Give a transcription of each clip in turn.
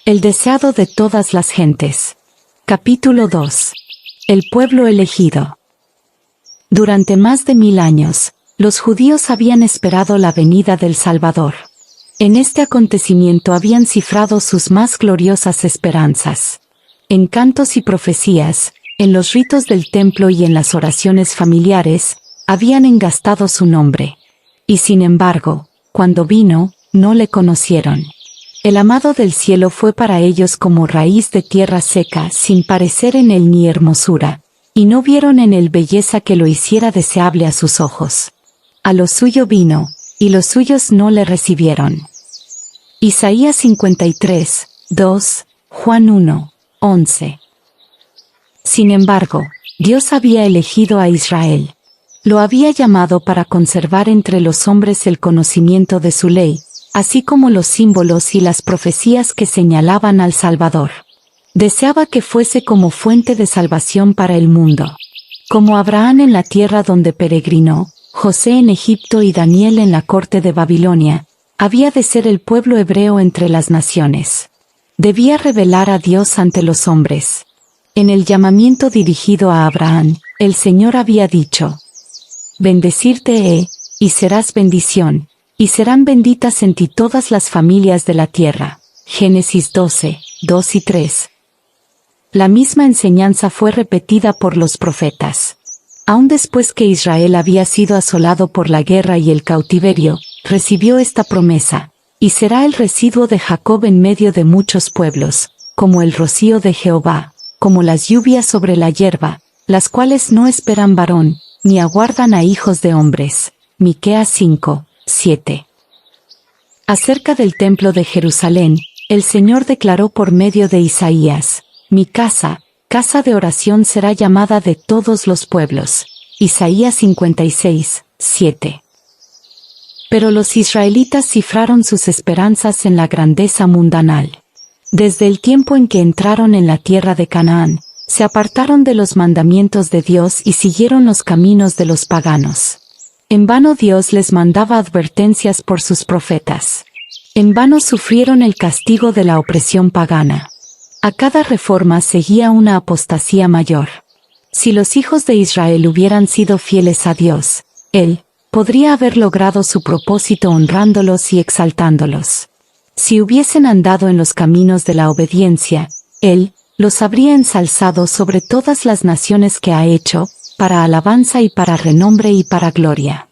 El deseado de todas las gentes. Capítulo 2. El pueblo elegido. Durante más de 1000 años, los judíos habían esperado la venida del Salvador. En este acontecimiento habían cifrado sus más gloriosas esperanzas. En cantos y profecías, en los ritos del templo y en las oraciones familiares, habían engastado su nombre. Y sin embargo, cuando vino, no le conocieron. El amado del cielo fue para ellos como raíz de tierra seca, sin parecer en él ni hermosura, y no vieron en él belleza que lo hiciera deseable a sus ojos. A lo suyo vino, y los suyos no le recibieron. Isaías 53, 2, Juan 1, 11. Sin embargo, Dios había elegido a Israel. Lo había llamado para conservar entre los hombres el conocimiento de su ley, así como los símbolos y las profecías que señalaban al Salvador. Deseaba que fuese como fuente de salvación para el mundo. Como Abraham en la tierra donde peregrinó, José en Egipto y Daniel en la corte de Babilonia, había de ser el pueblo hebreo entre las naciones. Debía revelar a Dios ante los hombres. En el llamamiento dirigido a Abraham, el Señor había dicho: «Bendecirte he, y serás bendición, y serán benditas en ti todas las familias de la tierra». Génesis 12, 2 y 3. La misma enseñanza fue repetida por los profetas. Aun después que Israel había sido asolado por la guerra y el cautiverio, recibió esta promesa: «Y será el residuo de Jacob en medio de muchos pueblos, como el rocío de Jehová, como las lluvias sobre la hierba, las cuales no esperan varón, ni aguardan a hijos de hombres». Miqueas 5, 7. Acerca del templo de Jerusalén, el Señor declaró por medio de Isaías: «Mi casa, casa de oración será llamada de todos los pueblos». Isaías 56, 7. Pero los israelitas cifraron sus esperanzas en la grandeza mundanal. Desde el tiempo en que entraron en la tierra de Canaán, se apartaron de los mandamientos de Dios y siguieron los caminos de los paganos. En vano Dios les mandaba advertencias por sus profetas. En vano sufrieron el castigo de la opresión pagana. A cada reforma seguía una apostasía mayor. Si los hijos de Israel hubieran sido fieles a Dios, Él podría haber logrado su propósito honrándolos y exaltándolos. Si hubiesen andado en los caminos de la obediencia, Él los habría ensalzado sobre todas las naciones que ha hecho, para alabanza y para renombre y para gloria.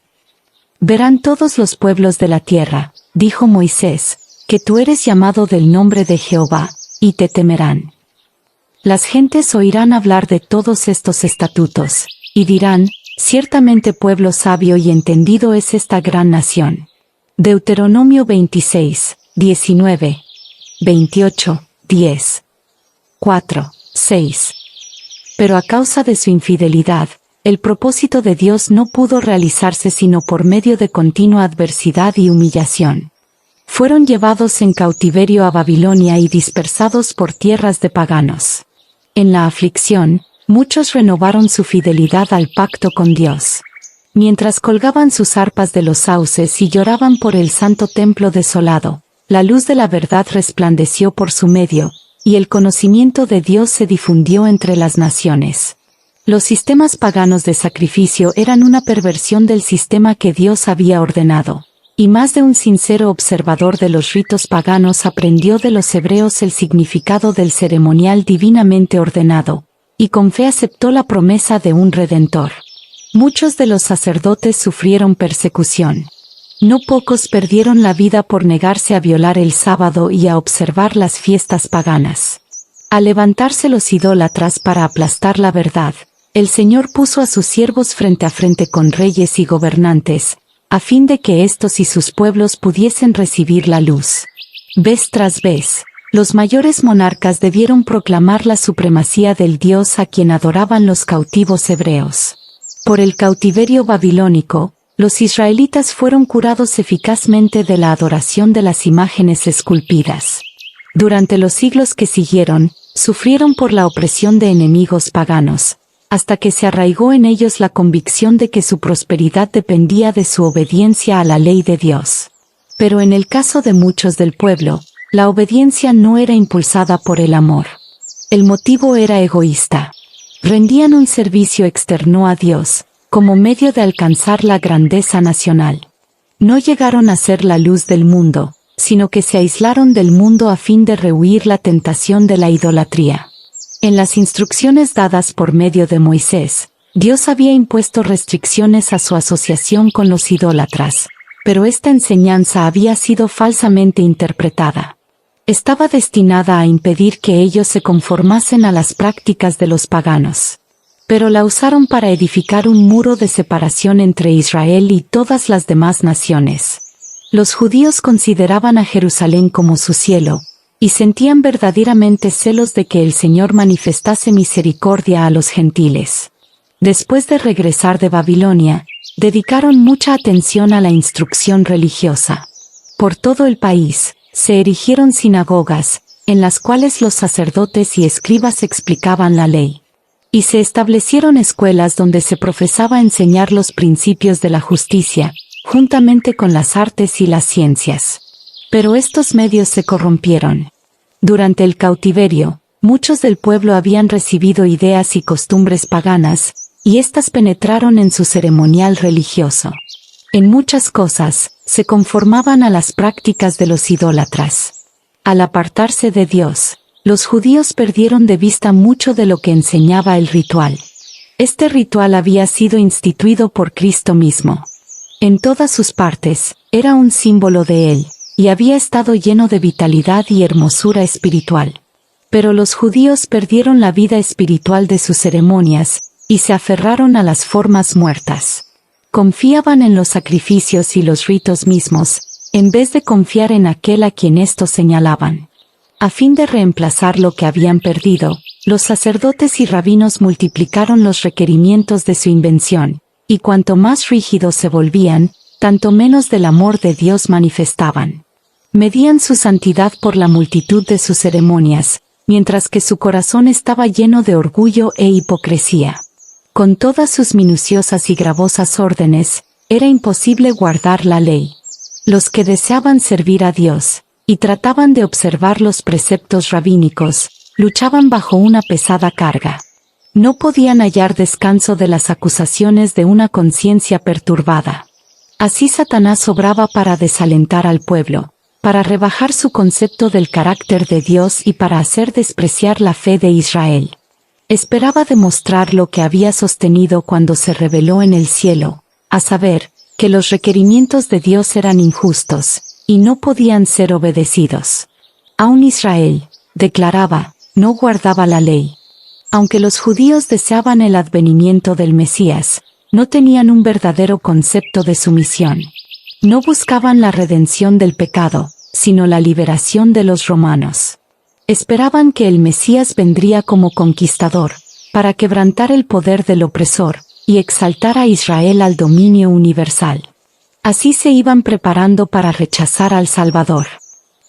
«Verán todos los pueblos de la tierra», dijo Moisés, «que tú eres llamado del nombre de Jehová, y te temerán». Las gentes oirán hablar de todos estos estatutos, y dirán: «Ciertamente pueblo sabio y entendido es esta gran nación». Deuteronomio 26, 19, 28, 10, 4, 6. Pero a causa de su infidelidad, el propósito de Dios no pudo realizarse sino por medio de continua adversidad y humillación. Fueron llevados en cautiverio a Babilonia y dispersados por tierras de paganos. En la aflicción, muchos renovaron su fidelidad al pacto con Dios. Mientras colgaban sus arpas de los sauces y lloraban por el santo templo desolado, la luz de la verdad resplandeció por su medio, y el conocimiento de Dios se difundió entre las naciones. Los sistemas paganos de sacrificio eran una perversión del sistema que Dios había ordenado, y más de un sincero observador de los ritos paganos aprendió de los hebreos el significado del ceremonial divinamente ordenado, y con fe aceptó la promesa de un Redentor. Muchos de los sacerdotes sufrieron persecución. No pocos perdieron la vida por negarse a violar el sábado y a observar las fiestas paganas. Al levantarse los idólatras para aplastar la verdad, el Señor puso a sus siervos frente a frente con reyes y gobernantes, a fin de que éstos y sus pueblos pudiesen recibir la luz. Vez tras vez, los mayores monarcas debieron proclamar la supremacía del Dios a quien adoraban los cautivos hebreos. Por el cautiverio babilónico, los israelitas fueron curados eficazmente de la adoración de las imágenes esculpidas. Durante los siglos que siguieron, sufrieron por la opresión de enemigos paganos, hasta que se arraigó en ellos la convicción de que su prosperidad dependía de su obediencia a la ley de Dios. Pero en el caso de muchos del pueblo, La obediencia no era impulsada por el amor. El motivo era egoísta. Rendían un servicio externo a Dios, como medio de alcanzar la grandeza nacional. No llegaron a ser la luz del mundo, sino que se aislaron del mundo a fin de rehuir la tentación de la idolatría. En las instrucciones dadas por medio de Moisés, Dios había impuesto restricciones a su asociación con los idólatras, pero esta enseñanza había sido falsamente interpretada. Estaba destinada a impedir que ellos se conformasen a las prácticas de los paganos. Pero la usaron para edificar un muro de separación entre Israel y todas las demás naciones. Los judíos consideraban a Jerusalén como su cielo, y sentían verdaderamente celos de que el Señor manifestase misericordia a los gentiles. Después de regresar de Babilonia, dedicaron mucha atención a la instrucción religiosa. Por todo el país, se erigieron sinagogas, en las cuales los sacerdotes y escribas explicaban la ley. Y se establecieron escuelas donde se profesaba enseñar los principios de la justicia, juntamente con las artes y las ciencias. Pero estos medios se corrompieron. Durante el cautiverio, muchos del pueblo habían recibido ideas y costumbres paganas, y éstas penetraron en su ceremonial religioso. En muchas cosas, se conformaban a las prácticas de los idólatras. Al apartarse de Dios, los judíos perdieron de vista mucho de lo que enseñaba el ritual. Este ritual había sido instituido por Cristo mismo. En todas sus partes, era un símbolo de Él, y había estado lleno de vitalidad y hermosura espiritual. Pero los judíos perdieron la vida espiritual de sus ceremonias, y se aferraron a las formas muertas. Confiaban en los sacrificios y los ritos mismos, en vez de confiar en aquel a quien estos señalaban. A fin de reemplazar lo que habían perdido, los sacerdotes y rabinos multiplicaron los requerimientos de su invención, y cuanto más rígidos se volvían, tanto menos del amor de Dios manifestaban. Medían su santidad por la multitud de sus ceremonias, mientras que su corazón estaba lleno de orgullo e hipocresía. Con todas sus minuciosas y gravosas órdenes, era imposible guardar la ley. Los que deseaban servir a Dios, y trataban de observar los preceptos rabínicos, luchaban bajo una pesada carga. No podían hallar descanso de las acusaciones de una conciencia perturbada. Así Satanás obraba para desalentar al pueblo, para rebajar su concepto del carácter de Dios y para hacer despreciar la fe de Israel. Esperaba demostrar lo que había sostenido cuando se reveló en el cielo, a saber, que los requerimientos de Dios eran injustos, y no podían ser obedecidos. Aún Israel, declaraba, no guardaba la ley. Aunque los judíos deseaban el advenimiento del Mesías, no tenían un verdadero concepto de su misión. No buscaban la redención del pecado, sino la liberación de los romanos. Esperaban que el Mesías vendría como conquistador, para quebrantar el poder del opresor, y exaltar a Israel al dominio universal. Así se iban preparando para rechazar al Salvador.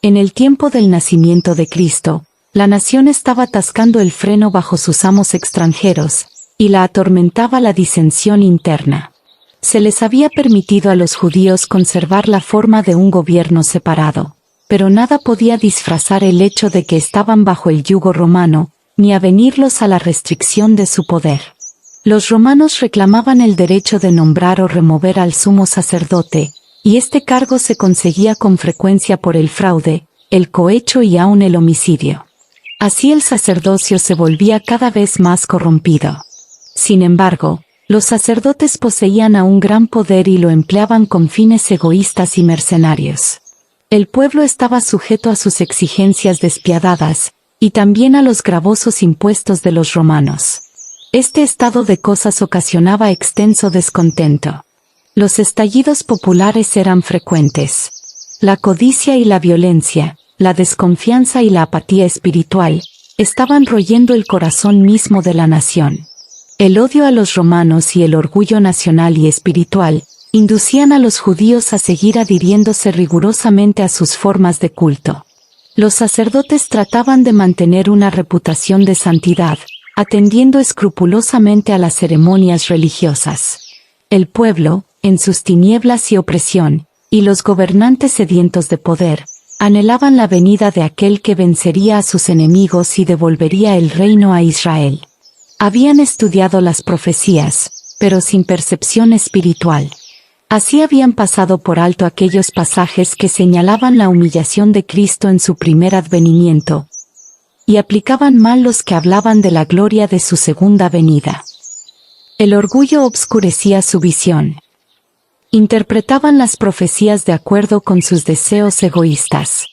En el tiempo del nacimiento de Cristo, la nación estaba atascando el freno bajo sus amos extranjeros, y la atormentaba la disensión interna. Se les había permitido a los judíos conservar la forma de un gobierno separado, pero nada podía disfrazar el hecho de que estaban bajo el yugo romano, ni avenirlos a la restricción de su poder. Los romanos reclamaban el derecho de nombrar o remover al sumo sacerdote, y este cargo se conseguía con frecuencia por el fraude, el cohecho y aun el homicidio. Así el sacerdocio se volvía cada vez más corrompido. Sin embargo, los sacerdotes poseían aún gran poder y lo empleaban con fines egoístas y mercenarios. El pueblo estaba sujeto a sus exigencias despiadadas, y también a los gravosos impuestos de los romanos. Este estado de cosas ocasionaba extenso descontento. Los estallidos populares eran frecuentes. La codicia y la violencia, la desconfianza y la apatía espiritual, estaban royendo el corazón mismo de la nación. El odio a los romanos y el orgullo nacional y espiritual, inducían a los judíos a seguir adhiriéndose rigurosamente a sus formas de culto. Los sacerdotes trataban de mantener una reputación de santidad, atendiendo escrupulosamente a las ceremonias religiosas. El pueblo, en sus tinieblas y opresión, y los gobernantes sedientos de poder, Anhelaban la venida de aquel que vencería a sus enemigos y devolvería el reino a Israel. Habían estudiado las profecías, pero sin percepción espiritual. Así habían pasado por alto aquellos pasajes que señalaban la humillación de Cristo en su primer advenimiento, y aplicaban mal los que hablaban de la gloria de su segunda venida. El orgullo obscurecía su visión. Interpretaban las profecías de acuerdo con sus deseos egoístas.